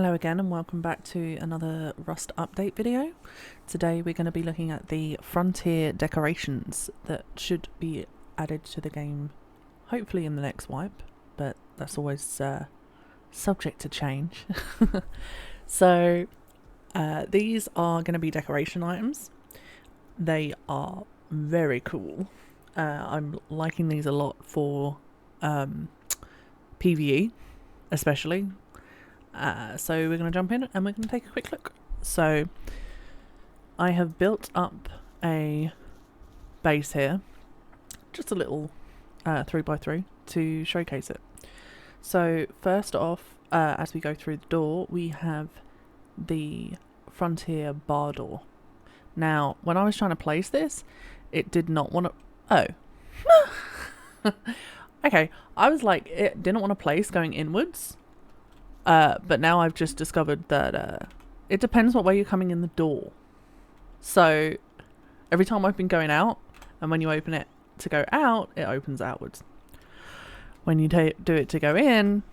Hello again and welcome back to another Rust update video. Today we're going to be looking at the Frontier decorations that should be added to the game hopefully in the next wipe, but that's always subject to change. So these are going to be decoration items. They are very cool. I'm liking these a lot for PVE especially. So we're going to jump in and we're going to take a quick look. So I have built up a base here, just a little 3x3 to showcase it. So first off, as we go through the door, we have the Frontier bar door. Now, when I was trying to place this, it did not want to... Oh. Okay, I was like, it didn't want to place going inwards. But now I've just discovered that it depends what way you're coming in the door. So every time I've been going out, and when you open it to go out, it opens outwards. When you do it to go in,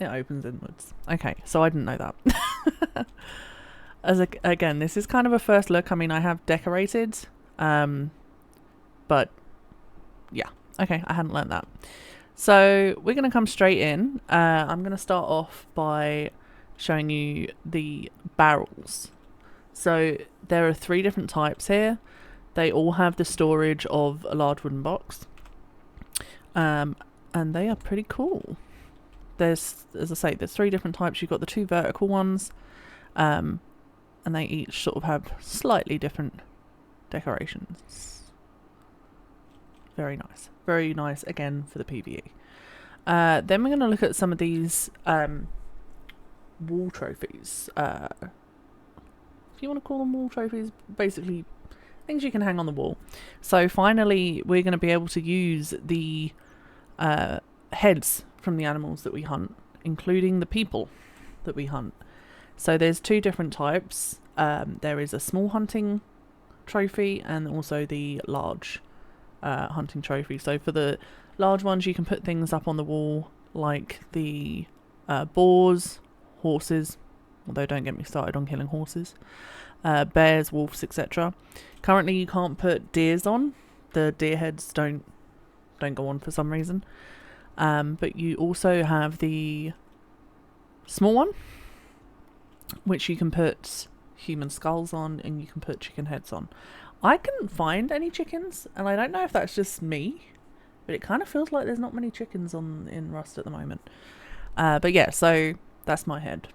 it opens inwards. Okay, so I didn't know that. Again, this is kind of a first look. I mean, I have decorated, but yeah, okay, I hadn't learned that. So we're going to come straight in. I'm going to start off by showing you the barrels. So there are 3 different types here. They all have the storage of a large wooden box. And they are pretty cool. There's, as I say, there's 3 different types. You've got the 2 vertical ones. And they each sort of have slightly different decorations. Very nice. Very nice, again, for the PvE. Then we're going to look at some of these wall trophies. If you want to call them wall trophies, basically things you can hang on the wall. So finally, we're going to be able to use the heads from the animals that we hunt, including the people that we hunt. So there's 2 different types. There is a small hunting trophy and also the large hunting trophy. So for the large ones, you can put things up on the wall like the boars, horses, although don't get me started on killing horses, bears, wolves, etc. Currently you can't put deers on. The deer heads don't go on for some reason. But you also have the small one, which you can put human skulls on and you can put chicken heads on. I couldn't find any chickens, and I don't know if that's just me, but it kind of feels like there's not many chickens in Rust at the moment. But yeah, so that's my head.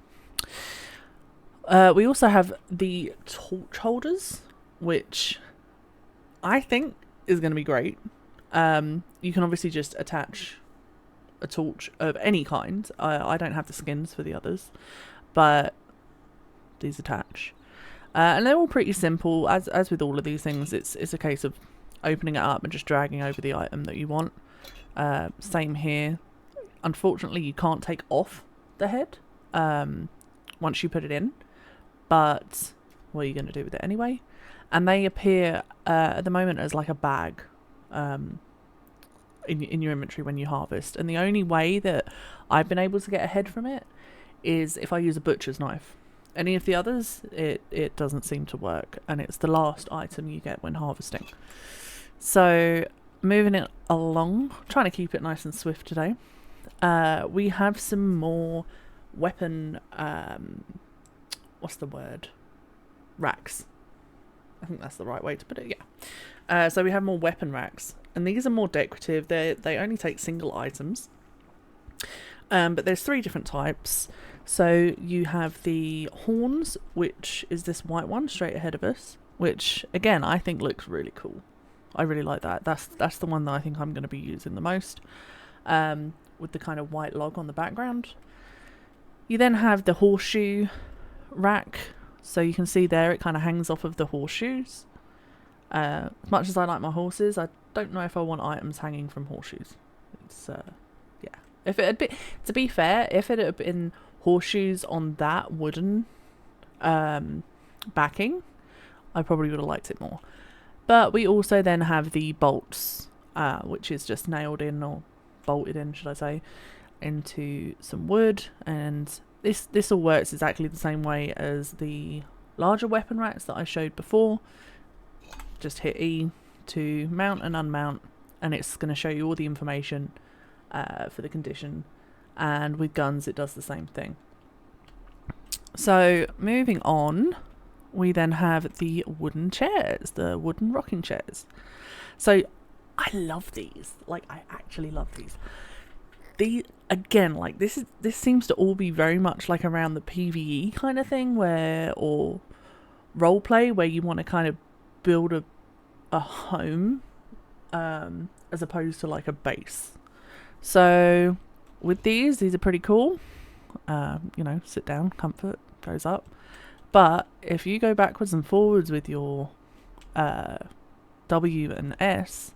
We also have the torch holders, which I think is going to be great. You can obviously just attach a torch of any kind. I don't have the skins for the others, but these attach. And they're all pretty simple. As with all of these things, it's a case of opening it up and just dragging over the item that you want. Same here. Unfortunately, you can't take off the head once you put it in. But what are you going to do with it anyway? And they appear at the moment as like a bag in your inventory when you harvest. And the only way that I've been able to get a head from it is if I use a butcher's knife. Any of the others, it doesn't seem to work, and it's the last item you get when harvesting. So moving it along, trying to keep it nice and swift today. We have some more weapon, what's the word? Racks. I think that's the right way to put it, yeah. So we have more weapon racks, and these are more decorative. They only take single items. But there's 3 different types. So you have the horns, which is this white one straight ahead of us, which again I think looks really cool. I really like that. That's the one that I think I'm going to be using the most, with the kind of white log on the background. You then have the horseshoe rack, so you can see there it kind of hangs off of the horseshoes. As much as I like my horses, I don't know if I want items hanging from horseshoes. It's yeah. If it had been, to be fair, if it had been horseshoes on that wooden backing, I probably would have liked it more. But we also then have the bolts, which is just nailed in, or bolted in, should I say, into some wood, and this all works exactly the same way as the larger weapon racks that I showed before. Just hit E to mount and unmount, and it's going to show you all the information for the condition, and with guns it does the same thing. So moving on, we then have the wooden chairs, the wooden rocking chairs. So I love these, like I actually love these. These again, like this seems to all be very much like around the PVE kind of thing, or role play, where you want to kind of build a home as opposed to like a base. So with these are pretty cool. You know, sit down, comfort goes up. But if you go backwards and forwards with your W and S,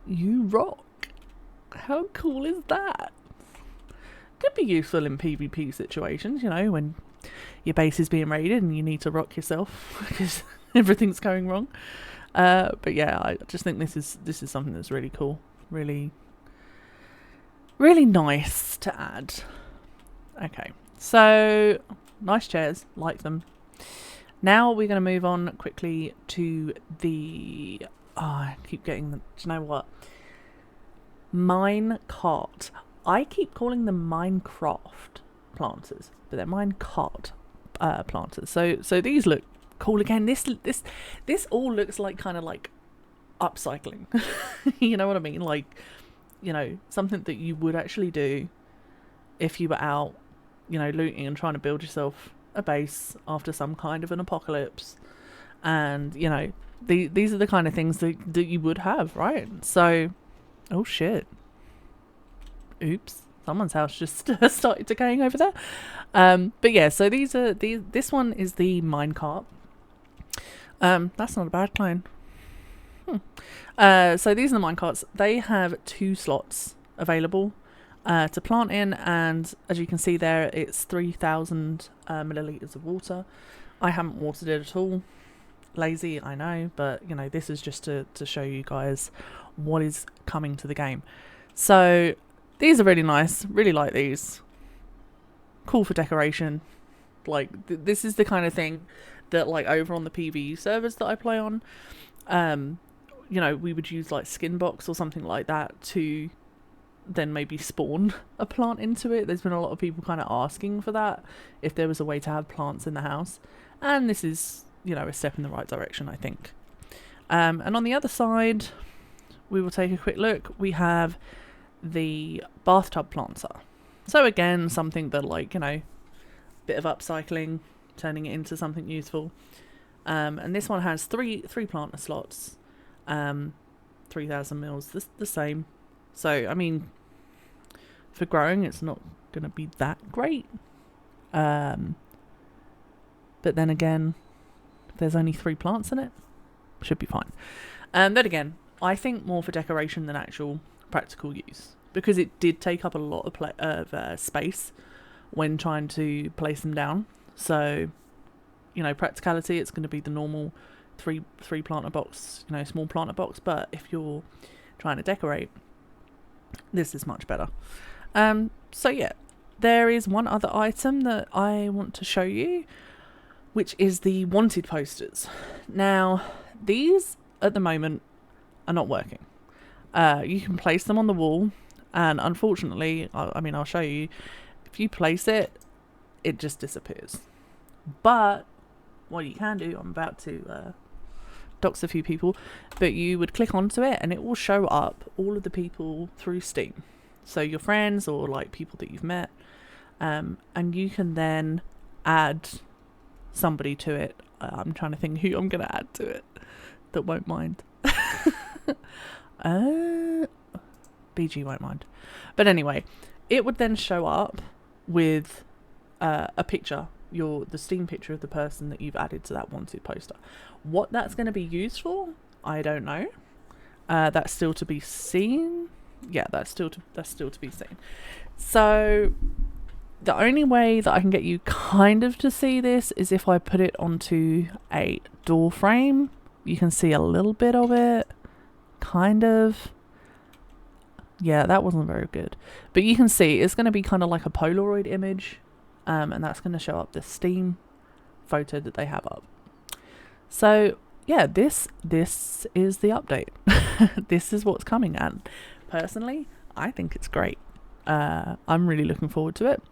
you rock. How cool is that? Could be useful in PvP situations, you know, when your base is being raided and you need to rock yourself because everything's going wrong. But yeah, I just think this is something that's really cool, really nice to add. Okay, so nice chairs, like them. Now we're going to move on quickly to the... Oh, I keep getting the... Do you know what? Mine cart. I keep calling them Minecraft planters, but they're mine cart planters. So these look cool again. This all looks like kind of like upcycling. You know what I mean? Like, you know, something that you would actually do if you were out, you know, looting and trying to build yourself a base after some kind of an apocalypse. And, you know, these are the kind of things that you would have, right? So, oh shit. Oops. Someone's house just started decaying over there. But yeah, so this one is the minecart. That's not a bad clone. So these are the minecarts. They have 2 slots available to plant in, and as you can see there, it's 3,000 milliliters of water. I haven't watered it at all. Lazy, I know, but you know, this is just to show you guys what is coming to the game. So these are really nice. Really like these. Cool for decoration. Like this is the kind of thing that, like, over on the PvE servers that I play on, you know, we would use like skin box or something like that to then maybe spawn a plant into it. There's been a lot of people kind of asking for that, if there was a way to have plants in the house, and this is, you know, a step in the right direction, I think. And on the other side, we will take a quick look. We have the bathtub planter. So again, something that, like, you know, bit of upcycling, turning it into something useful. And this one has three planter slots, 3,000 mils, the same. So I mean, for growing, it's not gonna be that great. But then again, if there's only 3 plants in it, should be fine. Then again, I think more for decoration than actual practical use, because it did take up a lot of space when trying to place them down. So, you know, practicality, it's going to be the normal three planter box, you know, small planter box. But if you're trying to decorate, this is much better. So yeah, there is one other item that I want to show you, which is the wanted posters. Now, these at the moment are not working. You can place them on the wall, and unfortunately, I mean, I'll show you. If you place it, it just disappears. But what you can do, I'm about to dox a few people, but you would click onto it and it will show up all of the people through Steam. So your friends, or like people that you've met, and you can then add somebody to it. I'm trying to think who I'm going to add to it that won't mind. BG won't mind. But anyway, it would then show up with a picture, the Steam picture of the person that you've added to that wanted poster. What that's going to be used for, I don't know. That's still to be seen. Yeah, that's still to be seen. So the only way that I can get you kind of to see this is if I put it onto a door frame. You can see a little bit of it, kind of. Yeah, that wasn't very good. But you can see it's going to be kind of like a Polaroid image, and that's going to show up the Steam photo that they have up. So yeah, this is the update. This is what's coming, and personally, I think it's great. I'm really looking forward to it.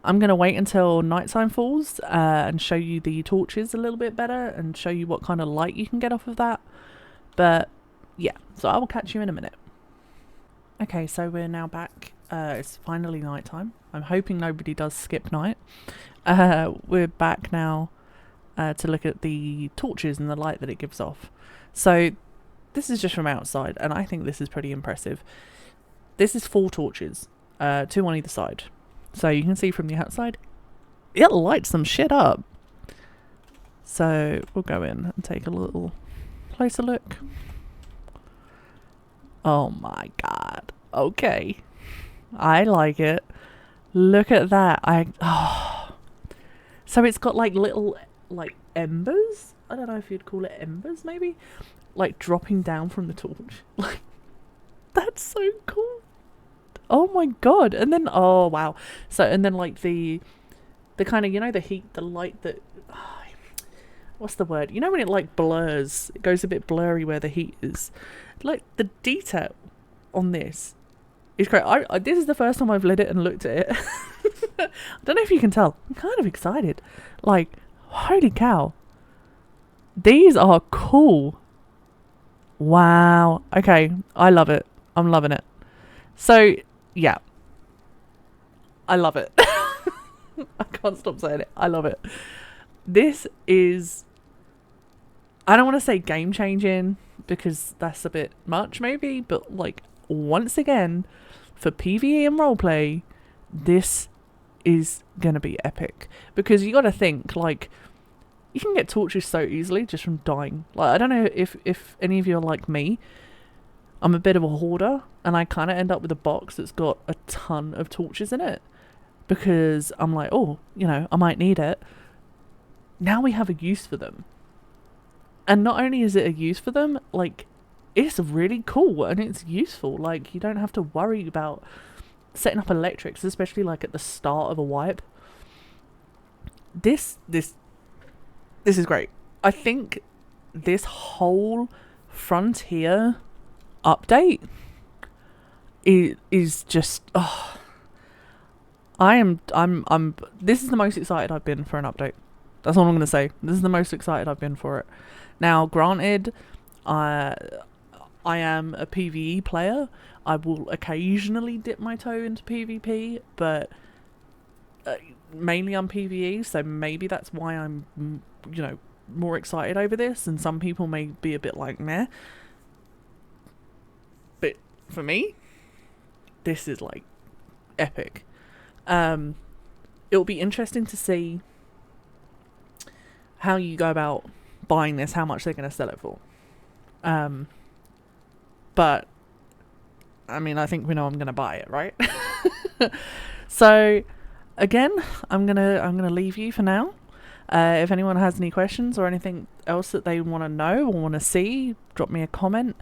I'm going to wait until nighttime falls and show you the torches a little bit better and show you what kind of light you can get off of that. But yeah, so I will catch you in a minute. Okay, so we're now back. It's finally nighttime. I'm hoping nobody does skip night. We're back now to look at the torches and the light that it gives off. So this is just from outside, and I think this is pretty impressive. This is 4 torches, 2 on either side. So you can see from the outside, it lights some shit up. So we'll go in and take a little closer look. Oh my god. Okay. I like it. Look at that. So it's got like little like embers. I don't know if you'd call it embers maybe. Like dropping down from the torch. Like that's so cool. Oh my god. And then oh wow. So and then like the kind of, you know, the heat, the light that what's the word? You know when it like blurs, it goes a bit blurry where the heat is. Like the detail on this is great. This is the first time I've lit it and looked at it. I don't know if you can tell. I'm kind of excited. Like, holy cow. These are cool. Wow. Okay, I love it. I'm loving it. So, yeah. I love it. I can't stop saying it. I love it. This is, I don't want to say game changing because that's a bit much maybe, but like once again for PVE and roleplay, this is gonna be epic because you got to think like you can get torches so easily just from dying. Like I don't know if any of you are like me. I'm a bit of a hoarder and I kind of end up with a box that's got a ton of torches in it because I'm like, oh, you know, I might need it. Now we have a use for them. And not only is it a use for them, like, it's really cool and it's useful. Like, you don't have to worry about setting up electrics, especially, like, at the start of a wipe. This is great. I think this whole Frontier update is just... Oh, this is the most excited I've been for an update. That's all I'm going to say. This is the most excited I've been for it. Now, granted, I am a PvE player. I will occasionally dip my toe into PvP, but mainly I'm PvE, so maybe that's why I'm, you know, more excited over this, and some people may be a bit like, meh. But for me, this is, like, epic. It'll be interesting to see how you go about buying this, how much they're going to sell it for. But I mean, I think we know I'm going to buy it, right? So again, I'm going to leave you for now. If anyone has any questions or anything else that they want to know or want to see, drop me a comment,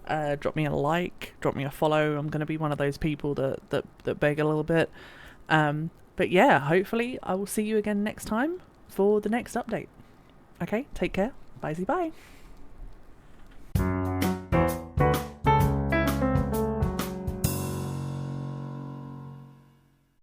drop me a like, drop me a follow. I'm going to be one of those people that beg a little bit. But yeah, hopefully I will see you again next time for the next update. Okay, take care. Bye.